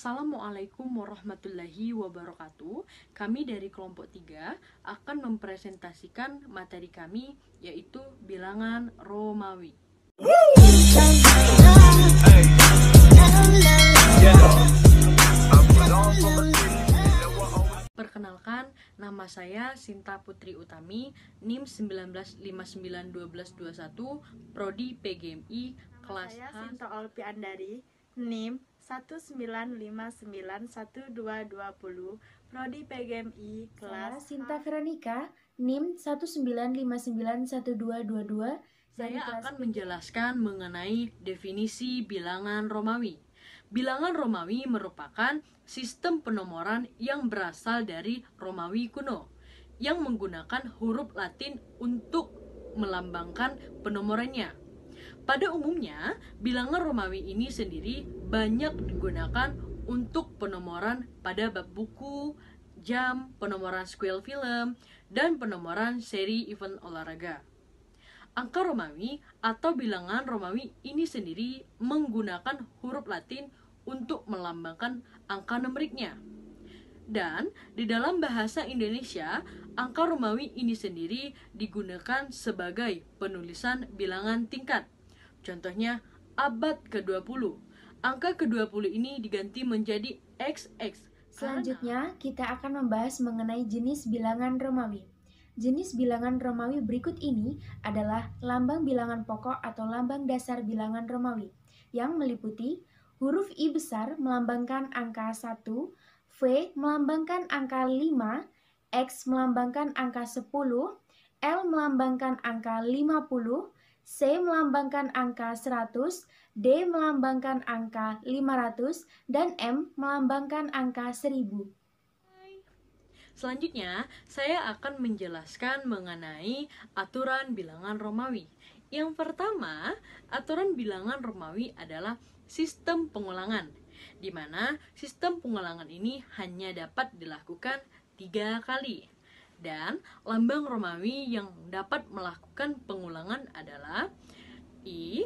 Assalamualaikum warahmatullahi wabarakatuh. Kami dari kelompok 3 akan mempresentasikan materi kami, yaitu bilangan Romawi. Perkenalkan, nama saya Sinta Putri Utami, NIM 19591221, Prodi PGMI, kelas Saya H. Sinta Olpi Andari, NIM 195912220, Prodi PGMI, Saya kelas Sinta H. Veronica, NIM 195912222 dari Saya kelas akan menjelaskan mengenai definisi bilangan Romawi. Bilangan Romawi merupakan sistem penomoran yang berasal dari Romawi kuno, yang menggunakan huruf Latin untuk melambangkan penomorannya. Pada umumnya, bilangan Romawi ini sendiri banyak digunakan untuk penomoran pada bab buku, jam, penomoran squel film, dan penomoran seri event olahraga. Angka Romawi atau bilangan Romawi ini sendiri menggunakan huruf Latin untuk melambangkan angka numeriknya. Dan di dalam bahasa Indonesia, angka Romawi ini sendiri digunakan sebagai penulisan bilangan tingkat. Contohnya, abad ke-20. Angka ke-20 ini diganti menjadi XX. Selanjutnya, kita akan membahas mengenai jenis bilangan Romawi. Jenis bilangan Romawi berikut ini adalah lambang bilangan pokok atau lambang dasar bilangan Romawi, yang meliputi huruf I besar melambangkan angka 1, V melambangkan angka 5, X melambangkan angka 10, L melambangkan angka 50, C melambangkan angka 100, D melambangkan angka 500, dan M melambangkan angka 1000. Selanjutnya, saya akan menjelaskan mengenai aturan bilangan Romawi. Yang pertama, aturan bilangan Romawi adalah sistem pengulangan, di mana sistem pengulangan ini hanya dapat dilakukan 3 kali. Dan lambang Romawi yang dapat melakukan pengulangan adalah I,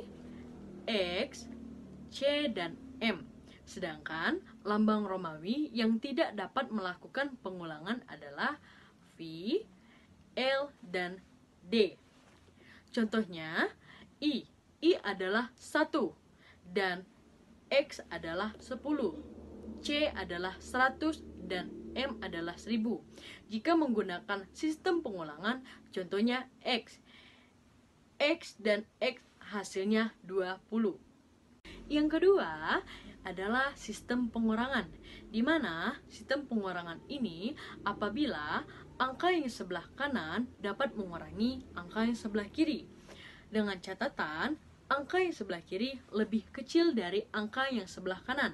X, C, dan M. Sedangkan lambang Romawi yang tidak dapat melakukan pengulangan adalah V, L, dan D. Contohnya, I adalah 1, dan X adalah 10, C adalah 100, dan M adalah 1000. Jika menggunakan sistem pengulangan, contohnya X dan X hasilnya 20. Yang kedua adalah sistem pengurangan, di mana sistem pengurangan ini apabila angka yang sebelah kanan dapat mengurangi angka yang sebelah kiri, dengan catatan angka yang sebelah kiri lebih kecil dari angka yang sebelah kanan,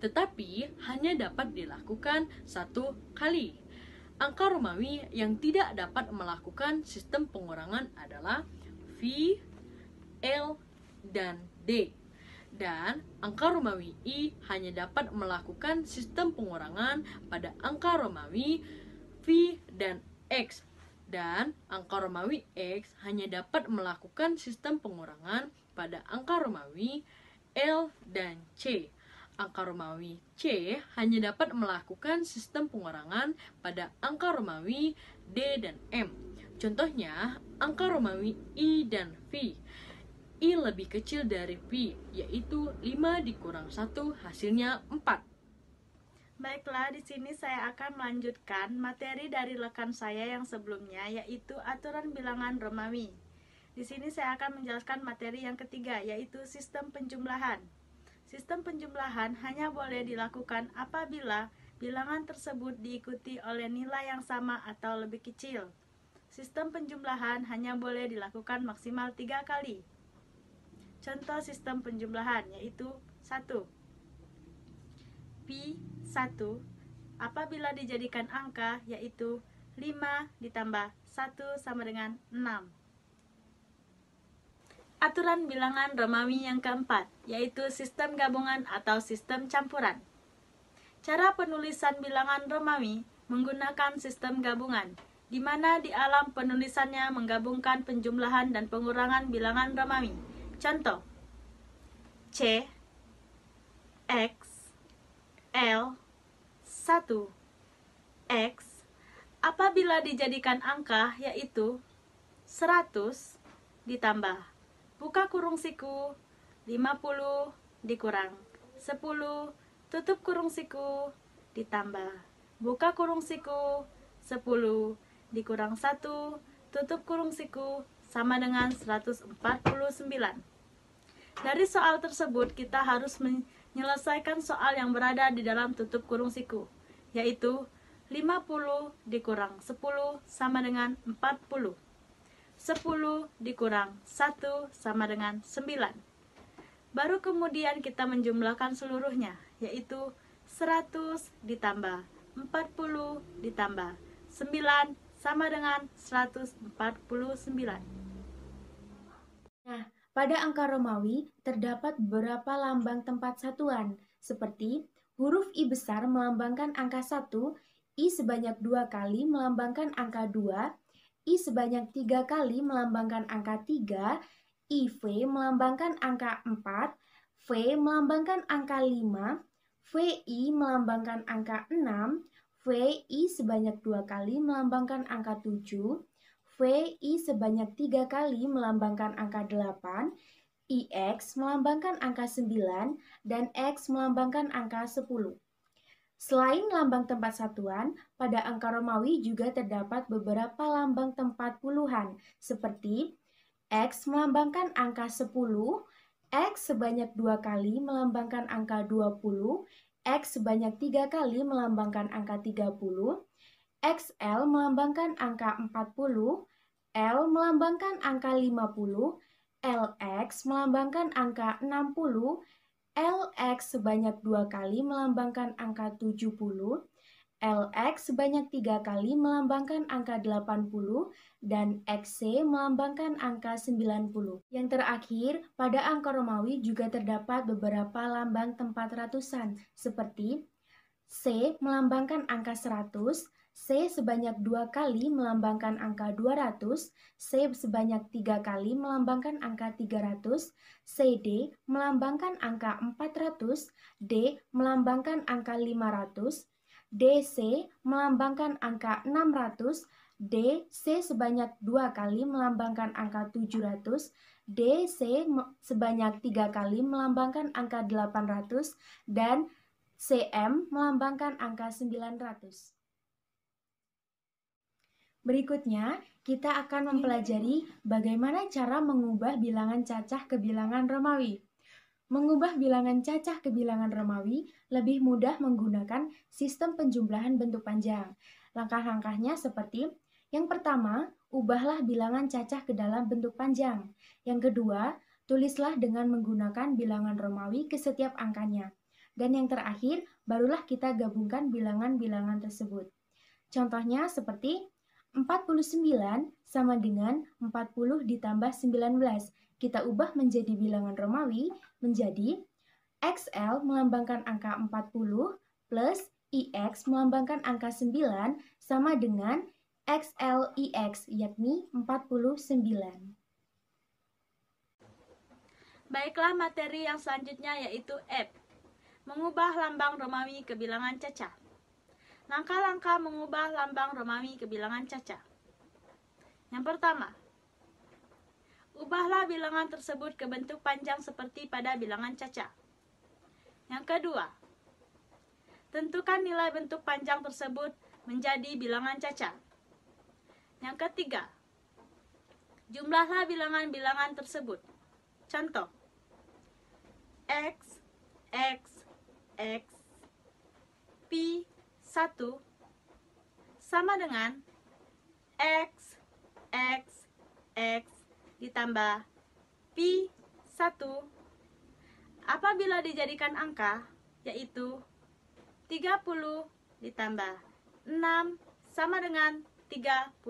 tetapi hanya dapat dilakukan 1 kali. Angka Romawi yang tidak dapat melakukan sistem pengurangan adalah V, L, dan D. Dan angka Romawi I hanya dapat melakukan sistem pengurangan pada angka Romawi V dan X. Dan angka Romawi X hanya dapat melakukan sistem pengurangan pada angka Romawi L dan C. Angka Romawi C hanya dapat melakukan sistem pengurangan pada angka Romawi D dan M. Contohnya, angka Romawi I dan V. I lebih kecil dari V, yaitu 5 dikurang 1 hasilnya 4. Baiklah, di sini saya akan melanjutkan materi dari rekan saya yang sebelumnya, yaitu aturan bilangan Romawi. Di sini saya akan menjelaskan materi yang ketiga, yaitu sistem penjumlahan. Sistem penjumlahan hanya boleh dilakukan apabila bilangan tersebut diikuti oleh nilai yang sama atau lebih kecil. Sistem penjumlahan hanya boleh dilakukan maksimal 3 kali. Contoh sistem penjumlahan yaitu 1. Pi 1 apabila dijadikan angka yaitu 5 ditambah 1 sama dengan 6. Aturan bilangan Romawi yang keempat, yaitu sistem gabungan atau sistem campuran. Cara penulisan bilangan Romawi menggunakan sistem gabungan, di mana di alam penulisannya menggabungkan penjumlahan dan pengurangan bilangan Romawi. Contoh, C, X, L 1 X apabila dijadikan angka yaitu 100 ditambah buka kurung siku 50 dikurang 10 tutup kurung siku ditambah buka kurung siku 10 dikurang 1 tutup kurung siku sama dengan 149. Dari soal tersebut kita harus menyelesaikan soal yang berada di dalam tutup kurung siku, yaitu 50 dikurang 10 sama dengan 40. 10 dikurang 1 sama dengan 9. Baru kemudian kita menjumlahkan seluruhnya, yaitu 100 ditambah 40 ditambah 9 sama dengan 149. Nah, pada angka Romawi terdapat beberapa lambang tempat satuan, seperti huruf I besar melambangkan angka 1, I sebanyak 2 kali melambangkan angka 2, I sebanyak 3 kali melambangkan angka 3, IV melambangkan angka 4, V melambangkan angka 5, VI melambangkan angka 6, VI sebanyak 2 kali melambangkan angka 7, VI sebanyak 3 kali melambangkan angka 8, IX melambangkan angka 9, dan X melambangkan angka 10. Selain lambang tempat satuan, pada angka Romawi juga terdapat beberapa lambang tempat puluhan, seperti X melambangkan angka 10, X sebanyak 2 kali melambangkan angka 20, X sebanyak 3 kali melambangkan angka 30, XL melambangkan angka 40, L melambangkan angka 50, LX melambangkan angka 60, LX sebanyak 2 kali melambangkan angka 70, LX sebanyak 3 kali melambangkan angka 80, dan XC melambangkan angka 90. Yang terakhir, pada angka Romawi juga terdapat beberapa lambang tempat ratusan, seperti C melambangkan angka 100, C sebanyak 2 kali melambangkan angka 200, C sebanyak 3 kali melambangkan angka 300, CD melambangkan angka 400, D melambangkan angka 500, DC melambangkan angka 600, DC sebanyak 2 kali melambangkan angka 700, DC sebanyak 3 kali melambangkan angka 800, dan CM melambangkan angka 900. Berikutnya, kita akan mempelajari bagaimana cara mengubah bilangan cacah ke bilangan Romawi. Mengubah bilangan cacah ke bilangan Romawi lebih mudah menggunakan sistem penjumlahan bentuk panjang. Langkah-langkahnya seperti: yang pertama, ubahlah bilangan cacah ke dalam bentuk panjang. Yang kedua, tulislah dengan menggunakan bilangan Romawi ke setiap angkanya. Dan yang terakhir, barulah kita gabungkan bilangan-bilangan tersebut. Contohnya seperti 49 sama dengan 40 ditambah 19. Kita ubah menjadi bilangan Romawi menjadi XL melambangkan angka 40 plus IX melambangkan angka 9 sama dengan XLIX, yakni 49. Baiklah, materi yang selanjutnya yaitu F. Mengubah lambang Romawi ke bilangan cacah. Langkah-langkah mengubah lambang Romawi ke bilangan cacah. Yang pertama, ubahlah bilangan tersebut ke bentuk panjang seperti pada bilangan cacah. Yang kedua, tentukan nilai bentuk panjang tersebut menjadi bilangan cacah. Yang ketiga, jumlahlah bilangan-bilangan tersebut. Contoh, X, X, X, Pi 1 sama dengan X, X, X ditambah Pi 1 apabila dijadikan angka, yaitu 30 ditambah 6 sama dengan 36.